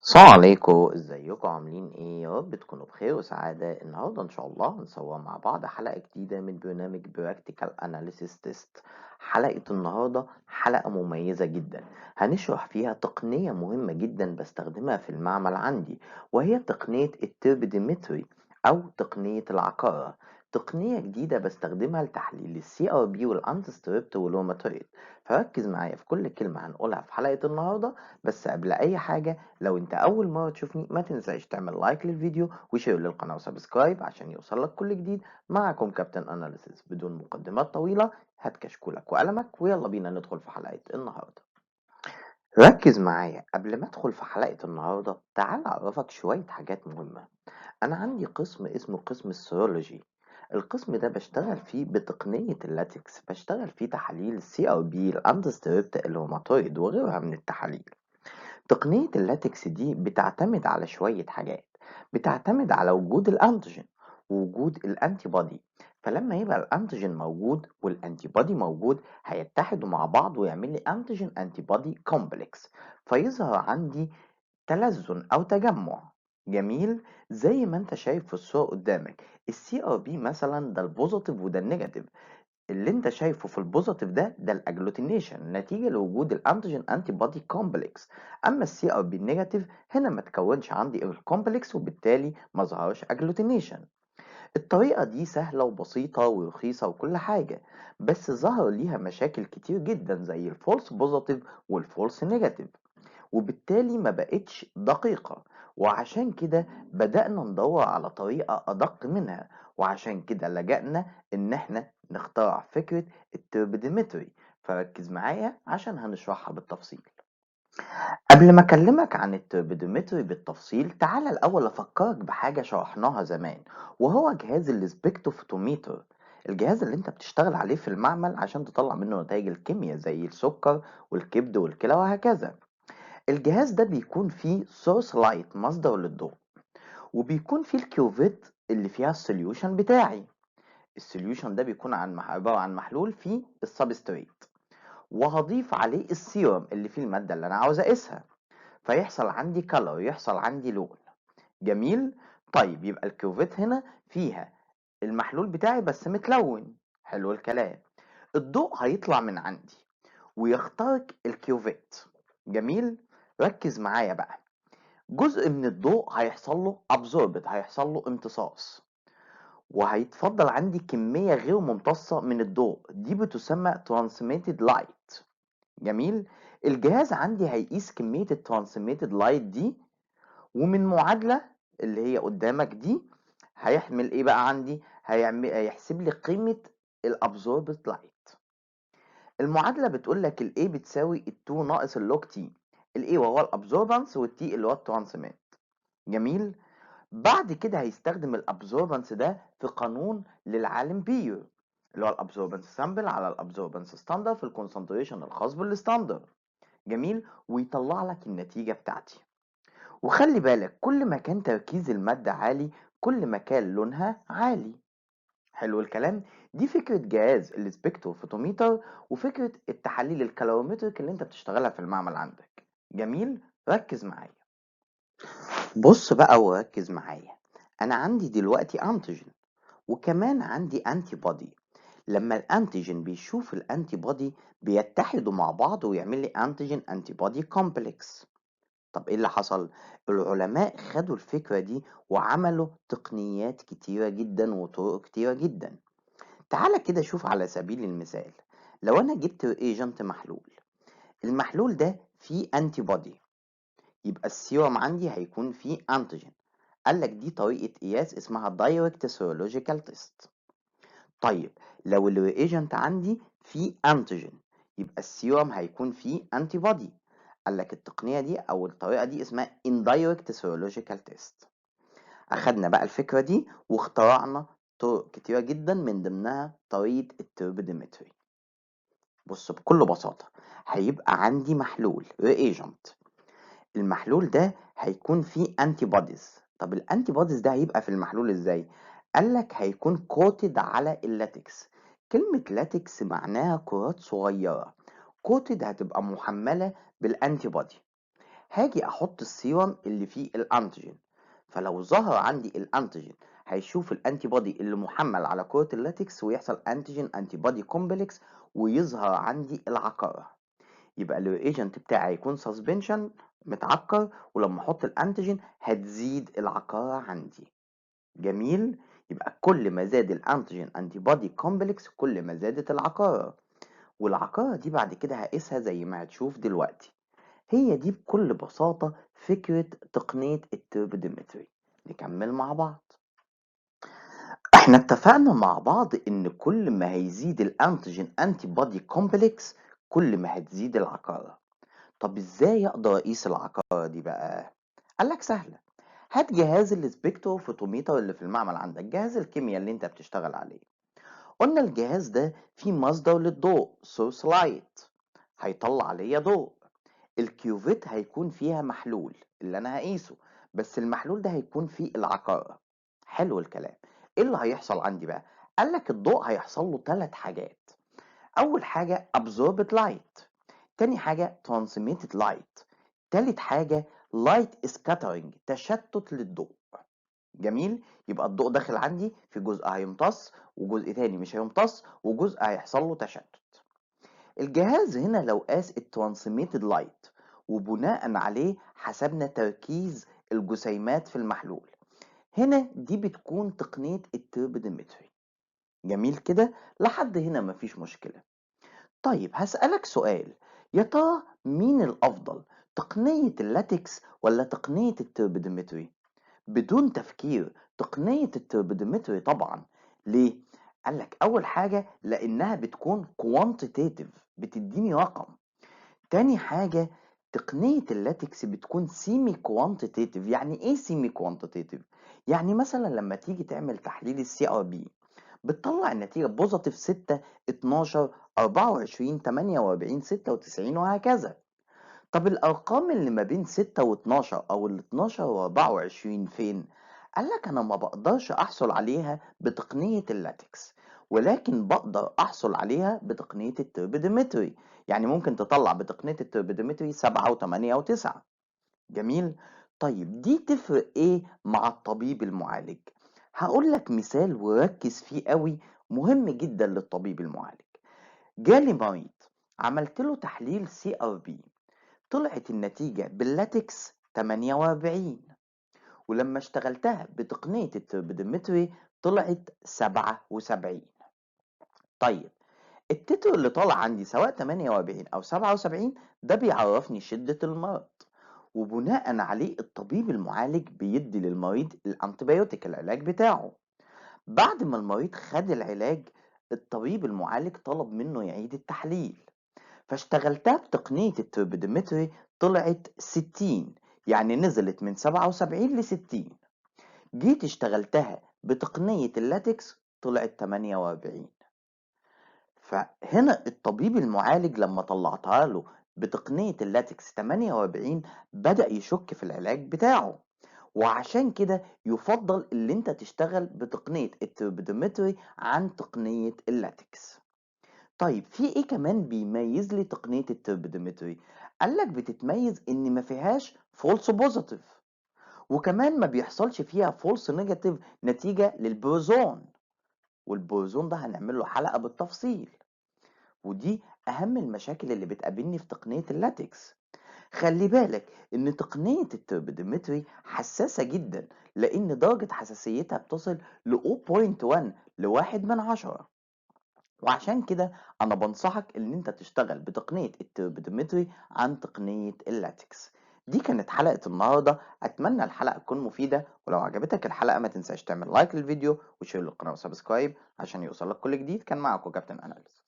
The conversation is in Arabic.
السلام عليكم، ازيكم عاملين ايه؟ يا رب تكونوا بخير وسعادة. النهاردة ان شاء الله هنصور مع بعض حلقة جديدة من برنامج Practical Analysis Test. حلقة النهاردة حلقة مميزة جدا، هنشرح فيها تقنية مهمة جدا بستخدمها في المعمل عندي، وهي تقنية التربيديمتري او تقنية العقارة. تقنية جديدة بستخدمها لتحليل السي ار بي والانتستريبت والروماتويد. فركز معايا في كل كلمة هنقولها في حلقة النهاردة. بس قبل اي حاجة، لو انت اول مرة تشوفني ما تنساش تعمل لايك للفيديو وشير للقناة وسبسكرايب عشان يوصلك كل جديد. معكم كابتن اناليسيس. بدون مقدمات طويلة، هات كشكولك وقلمك ويلا بينا ندخل في حلقة النهاردة. ركز معايا قبل ما ادخل في حلقة النهاردة، تعال اعرفك شوية حاجات مهمة. انا عندي قسم اسمه قسم السيرولوجي. القسم ده بشتغل فيه بتقنية اللاتكس، بشتغل فيه تحاليل السي ار بي الاندستريبت الروماتويد وغيرها من التحاليل. تقنية اللاتكس دي بتعتمد على شوية حاجات، بتعتمد على وجود الأنتيجين ووجود الأنتي بودي. فلما يبقى الأنتيجين موجود والأنتي بودي موجود، هيتحدوا مع بعض ويعمل لي أنتيجين أنتي بودي كومبلكس، فيظهر عندي تلازن أو تجمع. جميل. زي ما انت شايف في الصورة قدامك، السي ار بي مثلا ده البوزيتيف وده النيجاتيف. اللي انت شايفه في البوزيتيف ده الاجلوتينيشن نتيجه لوجود الانتيجين انتي بودي كومبلكس. اما السي ار بي النيجاتيف هنا ما تكونش عندي الكومبلكس وبالتالي ما ظهرش اجلوتينيشن. الطريقه دي سهله وبسيطه ورخيصه وكل حاجه، بس ظهر ليها مشاكل كتير جدا زي الفولس بوزيتيف والفولس نيجاتيف، وبالتالي ما بقتش دقيقة. وعشان كده بدأنا ندور على طريقة أدق منها، وعشان كده لجأنا إن إحنا نخترع فكرة التربيديمتري. فركز معايا عشان هنشرحها بالتفصيل. قبل ما أكلمك عن التربيدومتري بالتفصيل، تعالى الأول أفكرك بحاجة شرحناها زمان، وهو جهاز السبكتروفوتوميتر. الجهاز اللي انت بتشتغل عليه في المعمل عشان تطلع منه نتائج الكيمياء زي السكر والكبد والكلى وهكذا. الجهاز ده بيكون فيه سورس لايت مصدر للضوء، وبيكون فيه الكيوفيت اللي فيها السوليوشن بتاعي. السوليوشن ده بيكون عبارة عن محلول فيه السبستريت، وهضيف عليه السيرم اللي فيه المادة اللي أنا عاوز أقيسها، فيحصل عندي كالر، يحصل عندي لون. جميل. طيب يبقى الكيوفيت هنا فيها المحلول بتاعي بس متلون. حلو الكلام. الضوء هيطلع من عندي ويخترق الكيوفيت. جميل. ركز معايا بقى. جزء من الضوء هيحصل له absorbed، هيحصل له امتصاص، وهيتفضل عندي كمية غير ممتصة من الضوء، دي بتسمى transmitted light. جميل. الجهاز عندي هيقيس كمية الترانسميتد لايت دي، ومن معادلة اللي هي قدامك دي هيحمل ايه بقى عندي، هيحسب لي قيمة الابزوربد لايت. المعادلة بتقول لك ال A بتساوي ال 2 ناقص اللوج T. ال A وهو الابزوربانس وال T اللي هو الترانسميت. جميل. بعد كده هيستخدم الابزوربانس ده في قانون للعالم بير، اللي هو الابزوربانس سامبل على الابزوربانس ستاندر في الكونسنتريشن الخاص بالستاندر. جميل. ويطلع لك النتيجة بتاعتي. وخلي بالك كل ما كان تركيز المادة عالي كل ما كان لونها عالي. حلو الكلام. دي فكرة جهاز السبكتروفوتوميتر وفكرة التحاليل الكالوريمتريك اللي انت بتشتغلها في المعمل عندك. جميل. ركز معايا. بص بقى وركز معايا. انا عندي دلوقتي انتيجين وكمان عندي انتي بودي. لما الانتيجين بيشوف الانتي بودي بيتحدوا مع بعض ويعمل لي انتيجين انتي بودي كومبلكس. طب ايه اللي حصل؟ العلماء خدوا الفكرة دي وعملوا تقنيات كتيرة جدا وطرق كتيرة جدا. تعالى كده شوف على سبيل المثال. لو انا جبت ريجنت محلول، المحلول ده فيه انتي بودي، يبقى السيروم عندي هيكون فيه انتيجين. قال لك دي طريقة قياس اسمها دايركت سيرولوجيكال تيست. طيب لو الريجنت عندي فيه انتيجين، يبقى السيروم هيكون فيه انتي بودي. قال لك التقنية دي او الطريقة دي اسمها indirect serological test. اخدنا بقى الفكرة دي واخترعنا طرق كتيرة جدا من ضمنها طريقة التربيديمتري. بص بكل بساطة، هيبقى عندي محلول reagent. المحلول ده هيكون فيه انتي بوديز. طب الانتي بوديز ده هيبقى في المحلول ازاي؟ قالك هيكون كوتد على اللاتكس. كلمة لاتكس معناها كرات صغيرة، كوتد هتبقى محملة بالانتي بودي. هاجي احط السيرم اللي فيه الانتيجين، فلو ظهر عندي الانتيجين هيشوف الانتي بودي اللي محمل على كرة اللاتكس ويحصل انتيجين انتي بودي كومبلكس ويظهر عندي العقارة. يبقى الرياجنت بتاعي هيكون سسبنشن متعكر، ولما احط الانتيجين هتزيد العقارة عندي. جميل. يبقى كل ما زاد الانتيجين انتي بودي كومبلكس كل ما زادت العقارة، والعقارة دي بعد كده هقيسها زي ما هتشوف دلوقتي. هي دي بكل بساطة فكرة تقنية التربيديمتري. نكمل مع بعض. احنا اتفقنا مع بعض ان كل ما هيزيد الانتيجين انتي بودي كومبلكس كل ما هتزيد العقارة. طب ازاي اقدر اقيس العقارة دي بقى؟ قالك سهلة. هات جهاز السبكتروفوتوميتر اللي في المعمل عندك، جهاز الكيمياء اللي انت بتشتغل عليه. قلنا الجهاز ده فيه مصدر للضوء سورس لايت، هيطلع ليا ضوء. الكيوفيت هيكون فيها محلول اللي انا هقيسه، بس المحلول ده هيكون فيه العقارة. حلو الكلام. ايه اللي هيحصل عندي بقى؟ قالك الضوء هيحصل له 3 حاجات. اول حاجة absorbed light، تاني حاجة transmitted light، تالت حاجة light scattering تشتت للضوء. جميل. يبقى الضوء داخل عندي في جزء هيمتص وجزء تاني مش هيمتص وجزء هيحصل له تشتت. الجهاز هنا لو قاس الترانسميتد لايت وبناء عليه حسبنا تركيز الجسيمات في المحلول، هنا دي بتكون تقنية التربيديمتري. جميل كده. لحد هنا مفيش مشكلة. طيب هسألك سؤال، يا ترى مين الأفضل، تقنية اللاتكس ولا تقنية التربيديمتري؟ بدون تفكير تقنية التربيديمتري طبعا. ليه؟ قالك أول حاجة لأنها بتكون quantitative بتديني رقم. تاني حاجة تقنية اللاتكس بتكون سيمي كوانتيتيف. يعني ايه سيمي كوانتيتيف؟ يعني مثلا لما تيجي تعمل تحليل السي ار بي بتطلع النتيجة بوزيتيف 6 12 24 48 96 وهكذا. طب الأرقام اللي ما بين 6 و12 أو ال 12 و24 فين؟ قالك أنا ما بقدرش أحصل عليها بتقنية اللاتكس، ولكن بقدر أحصل عليها بتقنية التربيديمتري. يعني ممكن تطلع بتقنية التربيديمتري 7 و8 و9. جميل. طيب دي تفرق إيه مع الطبيب المعالج؟ هقول لك مثال وركز فيه قوي، مهم جدا للطبيب المعالج. جالي مريض عملت له تحليل سي ار بي، طلعت النتيجة باللاتكس 48، ولما اشتغلتها بتقنية التربيديمتري طلعت 77. طيب التتر اللي طالع عندي سواء 48 أو 77 ده بيعرفني شدة المرض، وبناء عليه الطبيب المعالج بيدي للمريض الانتيبيوتيك العلاج بتاعه. بعد ما المريض خد العلاج الطبيب المعالج طلب منه يعيد التحليل، فاشتغلتها بتقنية التربيديمتري طلعت 60، يعني نزلت من 77 ل 60. جيت اشتغلتها بتقنية اللاتكس طلعت 48. فهنا الطبيب المعالج لما طلعتها له بتقنية اللاتكس 48 بدأ يشك في العلاج بتاعه، وعشان كده يفضل اللي انت تشتغل بتقنية التربيديمتري عن تقنية اللاتكس. طيب في ايه كمان بيميز لي تقنية التربيديمتري؟ قالك بتتميز ان ما فيهاش فولس بوزيتيف، وكمان ما بيحصلش فيها فولس نيجاتيف نتيجة للبوزون، والبوزون ده هنعمل له حلقة بالتفصيل. ودي اهم المشاكل اللي بتقابلني في تقنية اللاتكس. خلي بالك ان تقنية التربيديمتري حساسة جدا، لان درجة حساسيتها بتصل ل 0.1 لواحد من 10. وعشان كده انا بنصحك ان انت تشتغل بتقنية التربيدومتري عن تقنية اللاتكس. دي كانت حلقة النهاردة، اتمنى الحلقة تكون مفيدة، ولو عجبتك الحلقة ما تنساش تعمل لايك للفيديو وشير للقناة وسبسكرايب عشان يوصلك كل جديد. كان معكم كابتن اناليز.